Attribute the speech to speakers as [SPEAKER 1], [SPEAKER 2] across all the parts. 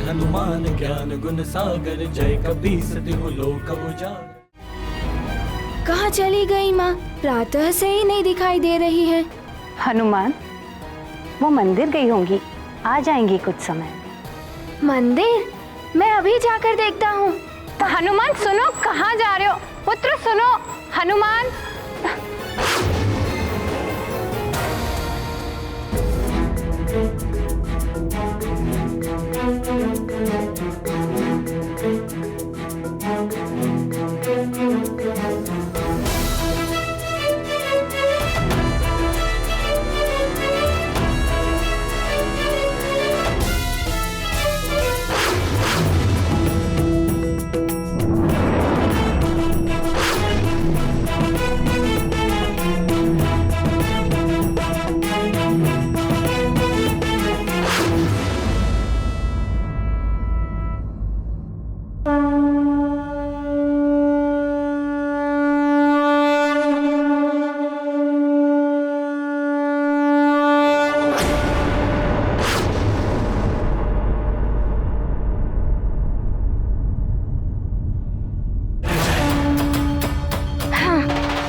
[SPEAKER 1] हनुमान ज्ञान गुण सागर, जय कपीस तिहु लोक उजागर।
[SPEAKER 2] कहाँ चली गई माँ? प्रातः से ही नहीं दिखाई दे रही है।
[SPEAKER 3] हनुमान, वो मंदिर गई होंगी, आ जाएंगी कुछ समय।
[SPEAKER 2] मंदिर? मैं अभी जाकर देखता हूँ।
[SPEAKER 3] तो हनुमान सुनो, कहाँ जा रहे हो? पुत्र सुनो, हनुमान।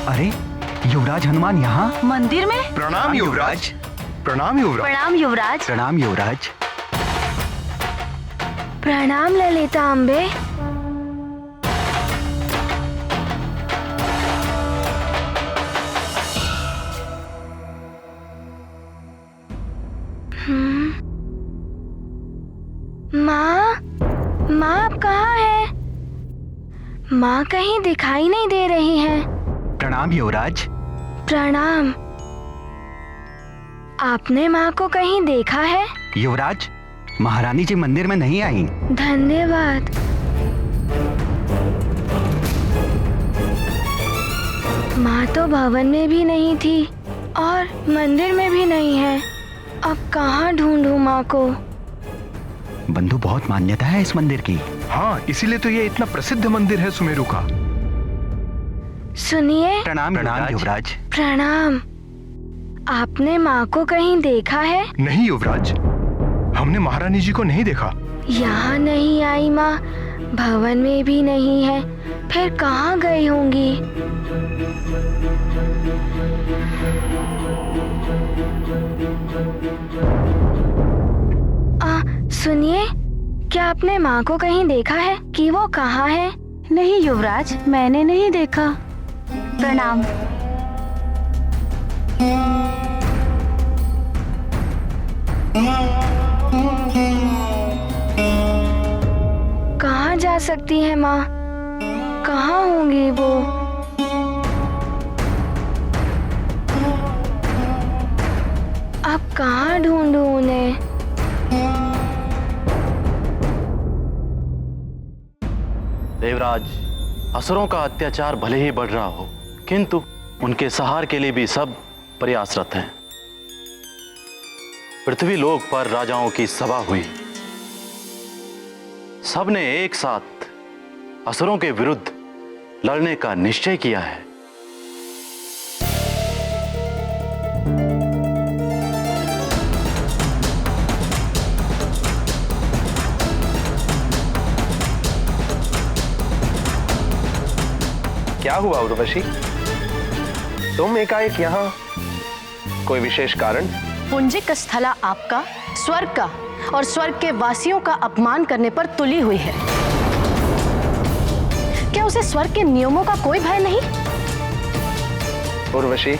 [SPEAKER 4] अरे युवराज हनुमान यहाँ
[SPEAKER 3] मंदिर में?
[SPEAKER 5] प्रणाम युवराज। प्रणाम युवराज।
[SPEAKER 3] प्रणाम युवराज।
[SPEAKER 4] प्रणाम युवराज।
[SPEAKER 2] प्रणाम ललिता अम्बे। माँ, माँ आप कहाँ हैं? माँ कहीं दिखाई नहीं दे रही हैं।
[SPEAKER 4] प्रणाम युवराज।
[SPEAKER 2] प्रणाम। आपने माँ को कहीं देखा है?
[SPEAKER 4] युवराज, महारानी जी मंदिर में नहीं आई।
[SPEAKER 2] धन्यवाद। माँ तो भवन में भी नहीं थी और मंदिर में भी नहीं है। अब कहाँ ढूंढूं माँ को?
[SPEAKER 4] बंधु, बहुत मान्यता है इस मंदिर की।
[SPEAKER 5] हाँ, इसीलिए तो ये इतना प्रसिद्ध मंदिर है सुमेरु का।
[SPEAKER 2] सुनिए।
[SPEAKER 4] प्रणाम युवराज।
[SPEAKER 2] प्रणाम। आपने माँ को कहीं देखा है?
[SPEAKER 5] नहीं युवराज, हमने महारानी जी को नहीं देखा।
[SPEAKER 2] यहाँ नहीं आई माँ, भवन में भी नहीं है, फिर कहाँ गई होंगी? सुनिए, क्या आपने माँ को कहीं देखा है कि वो कहाँ है?
[SPEAKER 3] नहीं युवराज, मैंने नहीं देखा। प्रणाम।
[SPEAKER 2] कहाँ जा सकती है माँ? कहाँ होंगी वो? अब कहाँ ढूंढूं उन्हें?
[SPEAKER 6] देवराज, असुरों का अत्याचार भले ही बढ़ रहा हो, किंतु उनके सहार के लिए भी सब प्रयासरत हैं। पृथ्वी लोक पर राजाओं की सभा हुई। सबने एक साथ असुरों के विरुद्ध लड़ने का निश्चय किया है।
[SPEAKER 7] क्या हुआ उर्वशी? तुम एकाएक यहाँ, कोई विशेष कारण?
[SPEAKER 3] पुंजिक स्थला आपका, स्वर्ग का और स्वर्ग के वासियों का अपमान करने पर तुली हुई है। क्या उसे स्वर्ग के नियमों का कोई भय नहीं?
[SPEAKER 7] उर्वशी,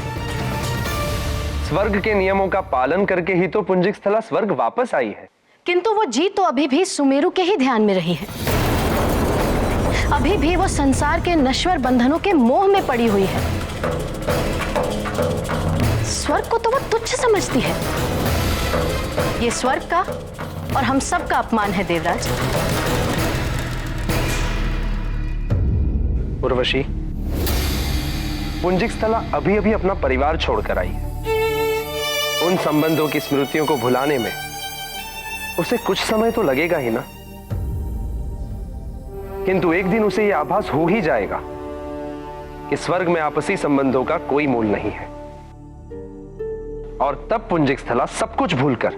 [SPEAKER 7] स्वर्ग के नियमों का पालन करके ही तो पुंजिक स्थला स्वर्ग वापस आई है।
[SPEAKER 3] किंतु वो जीत तो अभी भी सुमेरु के ही ध्यान में रही है। अभी भी वो संसार के नश्वर बंधनों के मोह में पड़ी हुई है। स्वर्ग को तो वो तुच्छ समझती है। ये स्वर्ग का और हम सब का अपमान है देवराज।
[SPEAKER 7] उर्वशी, पुंजिक स्थला अभी अभी अपना परिवार छोड़कर आई है। उन संबंधों की स्मृतियों को भुलाने में उसे कुछ समय तो लगेगा ही ना। किंतु एक दिन उसे यह आभास हो ही जाएगा कि स्वर्ग में आपसी संबंधों का कोई मूल नहीं है, और तब पुंजिक स्थला सब कुछ भूलकर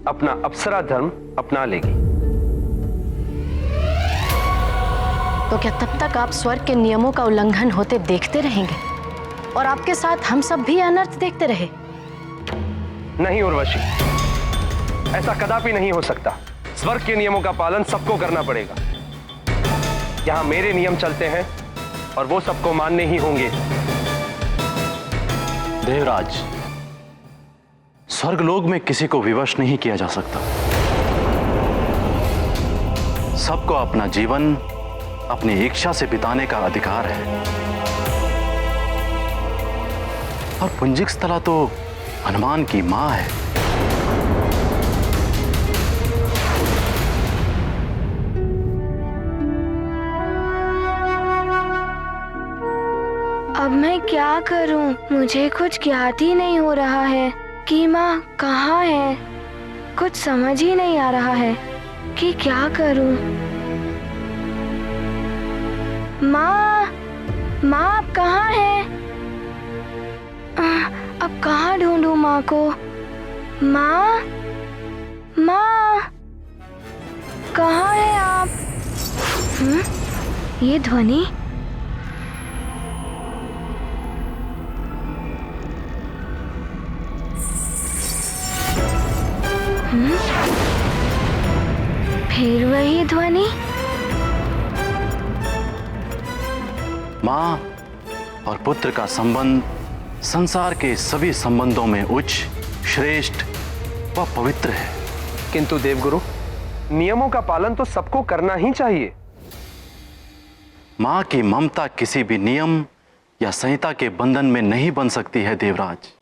[SPEAKER 7] अपना अप्सरा धर्म अपना लेगी।
[SPEAKER 3] तो क्या तब तक आप स्वर्ग के नियमों का उल्लंघन होते देखते रहेंगे और आपके साथ हम सब भी अनर्थ देखते रहे?
[SPEAKER 7] नहीं उर्वशी, ऐसा कदापि नहीं हो सकता। स्वर्ग के नियमों का पालन सबको करना पड़ेगा। यहां मेरे नियम चलते हैं और वो सबको मानने ही होंगे।
[SPEAKER 6] देवराज, स्वर्गलोक में किसी को विवश नहीं किया जा सकता। सबको अपना जीवन अपनी इच्छा से बिताने का अधिकार है। और पुंजिक स्थला तो हनुमान की मां है।
[SPEAKER 2] अब मैं क्या करूं? मुझे कुछ ज्ञात ही नहीं हो रहा है कि माँ कहाँ है। कुछ समझ ही नहीं आ रहा है कि क्या करूं। माँ, माँ आप कहाँ हैं? अब कहाँ ढूंढूं माँ को? माँ, माँ, कहाँ है आप? ये ध्वनि? फिर वही ध्वनि?
[SPEAKER 6] मां और पुत्र का संबंध संसार के सभी संबंधों में उच्च, श्रेष्ठ व पवित्र है।
[SPEAKER 7] किंतु देवगुरु, नियमों का पालन तो सबको करना ही चाहिए।
[SPEAKER 6] मां की ममता किसी भी नियम या संहिता के बंधन में नहीं बन सकती है देवराज।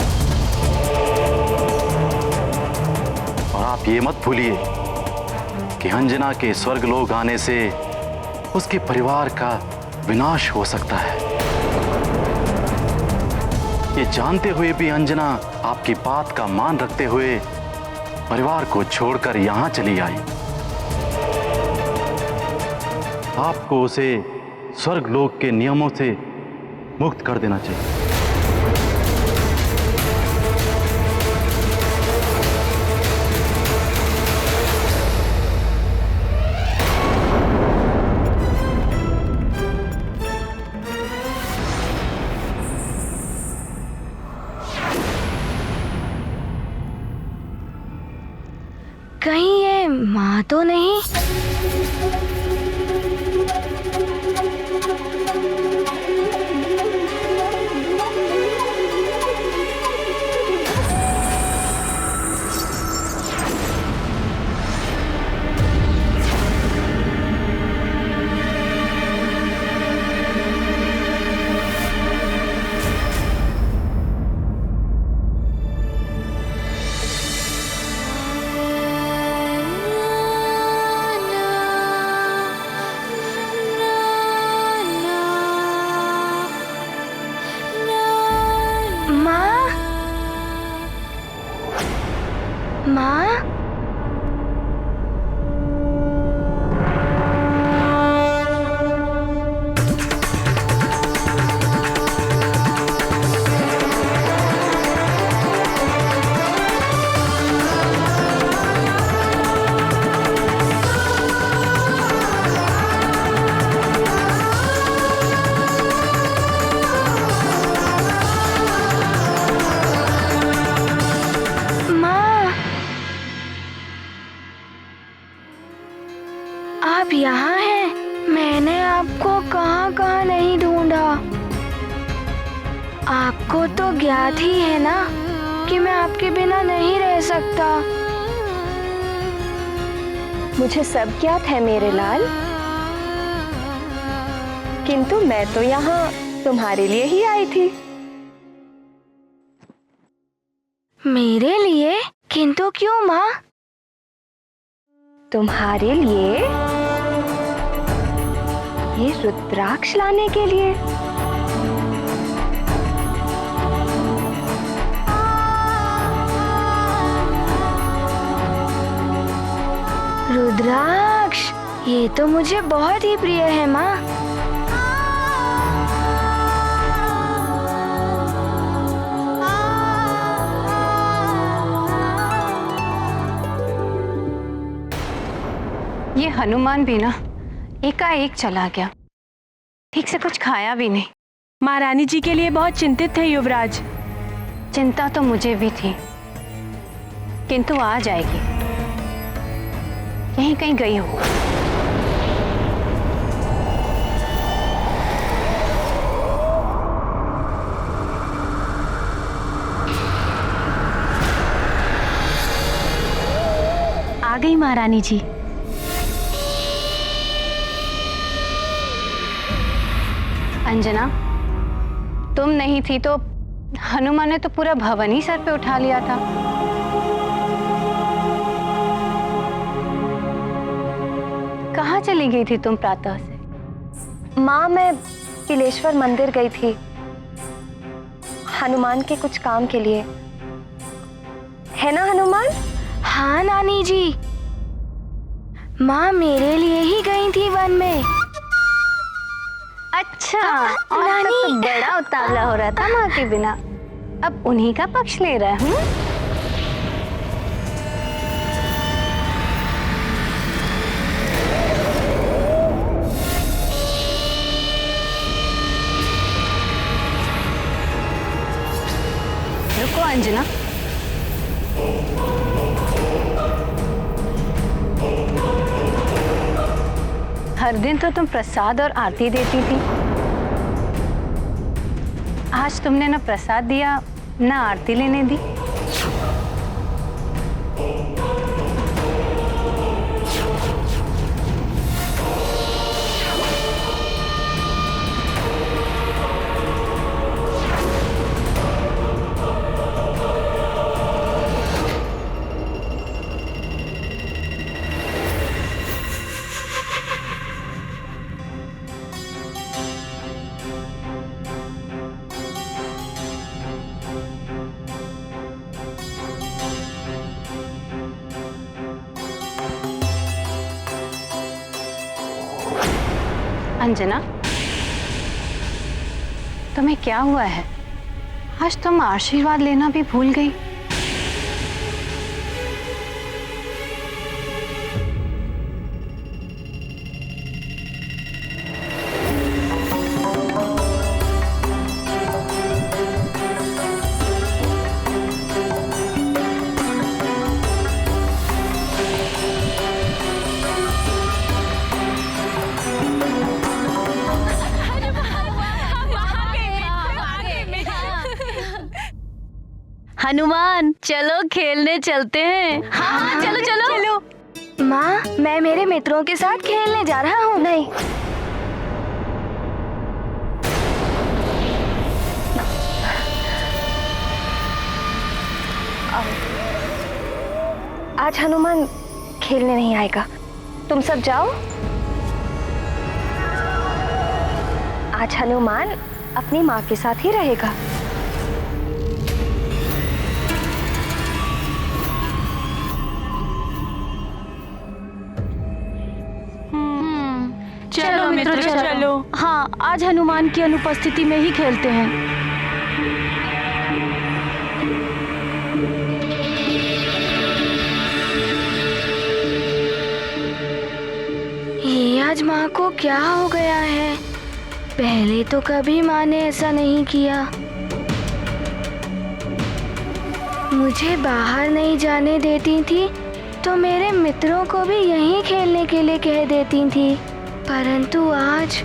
[SPEAKER 6] और आप ये मत भूलिए कि अंजना के स्वर्गलोक आने से उसके परिवार का विनाश हो सकता है। ये जानते हुए भी अंजना आपकी बात का मान रखते हुए परिवार को छोड़कर यहां चली आई। आपको उसे स्वर्गलोक के नियमों से मुक्त कर देना चाहिए।
[SPEAKER 2] कहीं ये माँ तो नहीं? माँ? आप यहाँ हैं? मैंने आपको कहाँ कहाँ नहीं ढूंढा। आपको तो ज्ञात ही है ना कि मैं आपके बिना नहीं रह सकता।
[SPEAKER 8] मुझे सब ज्ञात है मेरे लाल, किंतु मैं तो यहाँ तुम्हारे लिए ही आई थी।
[SPEAKER 2] मेरे लिए? किंतु क्यों माँ?
[SPEAKER 8] तुम्हारे लिए ये रुद्राक्ष लाने के लिए।
[SPEAKER 2] रुद्राक्ष, ये तो मुझे बहुत ही प्रिय है माँ।
[SPEAKER 3] ये हनुमान भी ना एकाएक चला गया। ठीक से कुछ खाया भी नहीं।
[SPEAKER 9] महारानी जी के लिए बहुत चिंतित थे युवराज।
[SPEAKER 3] चिंता तो मुझे भी थी, किंतु आ जाएगी। यहीं कहीं गई हो।
[SPEAKER 9] आ गई महारानी जी।
[SPEAKER 3] अंजना, तुम नहीं थी तो हनुमान ने तो पूरा भवन ही सर पे उठा लिया था। कहाँ चली गई थी तुम प्रातः से?
[SPEAKER 8] माँ, मैं तिलेश्वर मंदिर गई थी हनुमान के कुछ काम के लिए। है ना हनुमान?
[SPEAKER 2] हाँ नानी जी, माँ मेरे लिए ही गई थी वन में।
[SPEAKER 3] अच्छा, और तब तो बड़ा उतावला हो रहा था माँ के बिना, अब उन्हीं का पक्ष ले रहा हूँ। रुको अंजना, हर दिन तो तुम प्रसाद और आरती देती थी, आज तुमने न प्रसाद दिया न आरती लेने दी। अंजना, तुम्हें क्या हुआ है? आज तुम आशीर्वाद लेना भी भूल गई।
[SPEAKER 9] हनुमान, चलो खेलने चलते हैं। हाँ, चलो चलो चलो।
[SPEAKER 2] माँ, मैं मेरे मित्रों के साथ खेलने जा रहा हूँ।
[SPEAKER 8] नहीं, आज हनुमान खेलने नहीं आएगा। तुम सब जाओ। आज हनुमान अपनी माँ के साथ ही रहेगा।
[SPEAKER 9] चलो मित्रों चलो। हाँ, आज हनुमान की अनुपस्थिति में ही खेलते हैं।
[SPEAKER 2] ये आज माँ को क्या हो गया है? पहले तो कभी माँ ने ऐसा नहीं किया। मुझे बाहर नहीं जाने देती थी तो मेरे मित्रों को भी यहीं खेलने के लिए कह देती थी, परंतु आज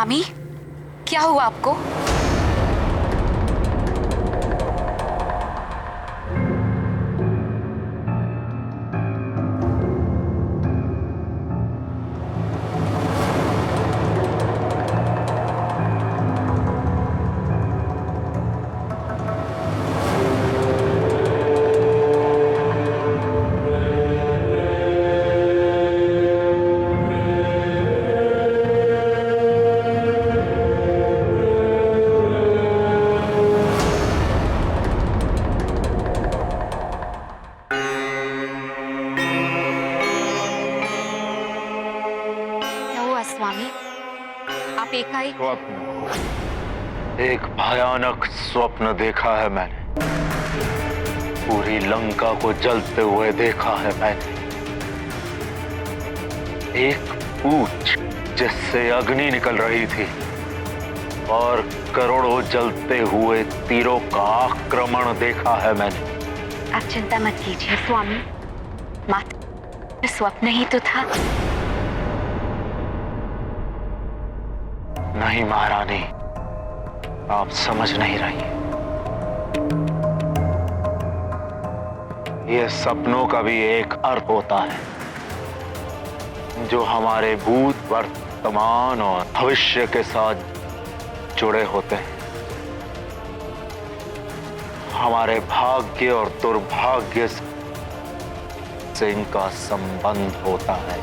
[SPEAKER 10] स्वामी, क्या हुआ आपको? स्वामी, आप एकाएक?
[SPEAKER 6] एक भयानक स्वप्न देखा है मैंने। पूरी लंका को जलते हुए देखा है मैंने। एक पूंछ जिससे अग्नि निकल रही थी और करोड़ों जलते हुए तीरों का आक्रमण देखा है मैंने।
[SPEAKER 10] आप चिंता मत कीजिए स्वामी, मात्र स्वप्न ही तो था।
[SPEAKER 6] नहीं महारानी, आप समझ नहीं रही। ये सपनों का भी एक अर्थ होता है जो हमारे भूत, वर्तमान और भविष्य के साथ जुड़े होते हैं। हमारे भाग्य और दुर्भाग्य से इनका संबंध होता है।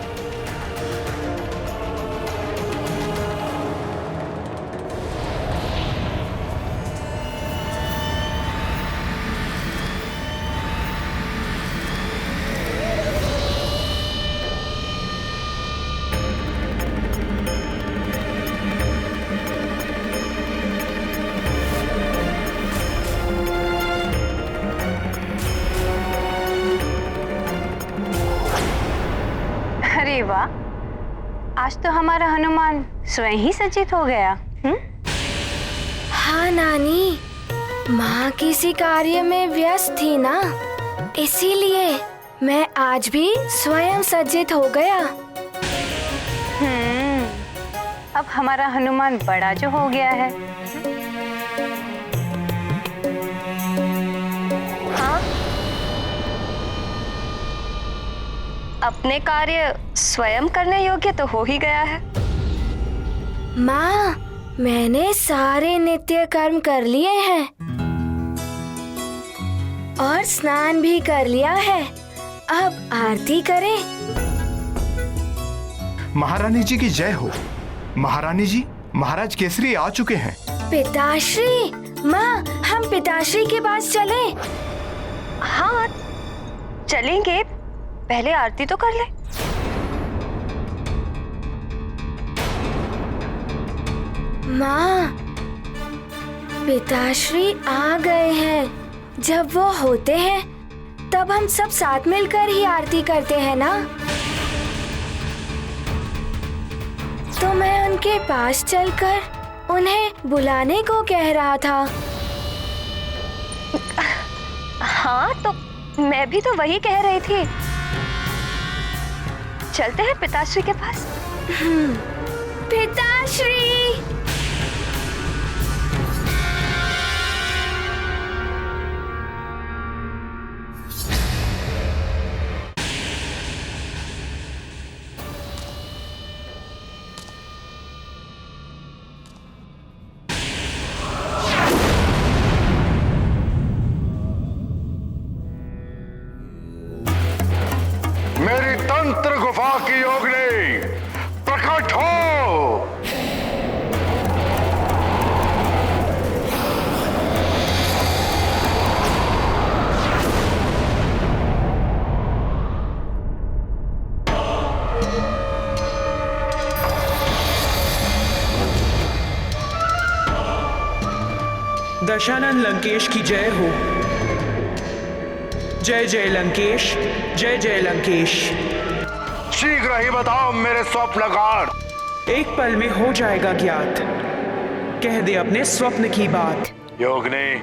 [SPEAKER 3] अरे वाह, आज तो हमारा हनुमान स्वयं ही सचेत हो गया।
[SPEAKER 2] हाँ नानी, माँ किसी कार्य में व्यस्त थी ना, इसीलिए मैं आज भी स्वयं सज्जित हो गया।
[SPEAKER 3] अब हमारा हनुमान बड़ा जो हो गया है।
[SPEAKER 8] अपने कार्य स्वयं करने योग्य तो हो ही गया है।
[SPEAKER 2] माँ, मैंने सारे नित्य कर्म कर लिए हैं और स्नान भी कर लिया है। अब आरती करें।
[SPEAKER 5] महारानी जी की जय हो। महारानी जी, महाराज केसरी आ चुके हैं।
[SPEAKER 2] पिताश्री, माँ हम पिताश्री के पास चलें?
[SPEAKER 8] हाँ चलेंगे, पहले आरती तो कर ले।
[SPEAKER 2] माँ, पिताश्री आ गए हैं। जब वो होते हैं तब हम सब साथ मिलकर ही आरती करते हैं ना। तो मैं उनके पास चलकर उन्हें बुलाने को कह रहा था।
[SPEAKER 8] हाँ तो मैं भी तो वही कह रही थी। चलते हैं पिताश्री के पास।
[SPEAKER 2] पिताश्री!
[SPEAKER 6] मेरी तंत्र गुफा की योगिनी प्रकट हो।
[SPEAKER 1] दशानन लंकेश की जय हो। जय जय लंकेश, जय जय लंकेश।
[SPEAKER 6] शीघ्र ही बताओ मेरे स्वप्नगार।
[SPEAKER 1] एक पल में हो जाएगा ज्ञात, कह दे अपने स्वप्न की बात।
[SPEAKER 6] योगिनी,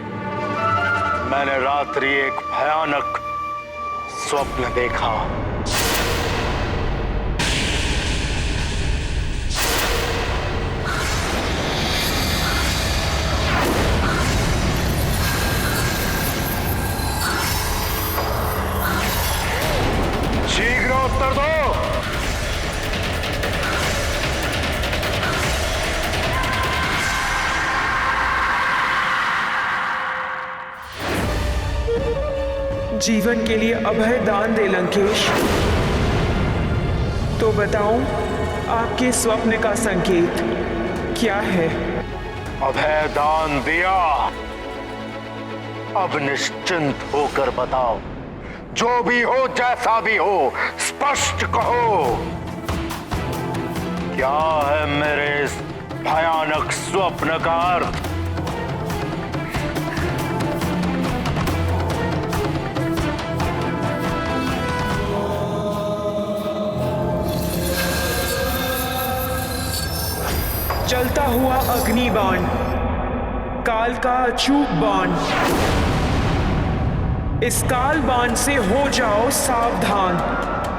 [SPEAKER 6] मैंने रात्रि एक भयानक स्वप्न देखा।
[SPEAKER 11] जीवन के लिए अभय दान दे लंकेश। तो बताऊं, आपके स्वप्न का संकेत क्या है?
[SPEAKER 6] अभय दान दिया। अब निश्चिंत होकर बताओ, जो भी हो जैसा भी हो स्पष्ट कहो, क्या है मेरे इस भयानक स्वप्न का अर्थ?
[SPEAKER 11] चलता हुआ अग्नि बाण, काल का अचूक बाण। इस काल बाण से हो जाओ सावधान,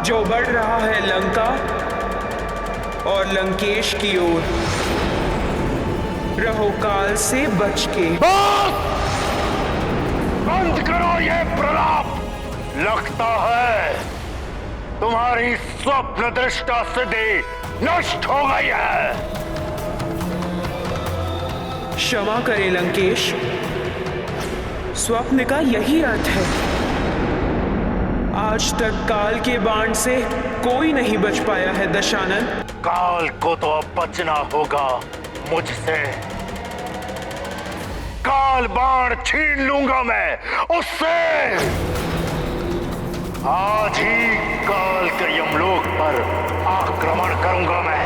[SPEAKER 11] जो बढ़ रहा है लंका और लंकेश की ओर। रहो काल से बच के।
[SPEAKER 6] बंद करो ये प्रलाप। लगता है तुम्हारी स्वप्न दृष्टा सिद्धि नष्ट हो गई है।
[SPEAKER 11] क्षमा करें लंकेश, स्वप्न का यही अर्थ है। आज तक काल के बाण से कोई नहीं बच पाया है दशानन।
[SPEAKER 6] काल को तो अब बचना होगा मुझसे। काल बाण छीन लूंगा मैं उससे। आज ही काल के यमलोक पर आक्रमण करूंगा मैं।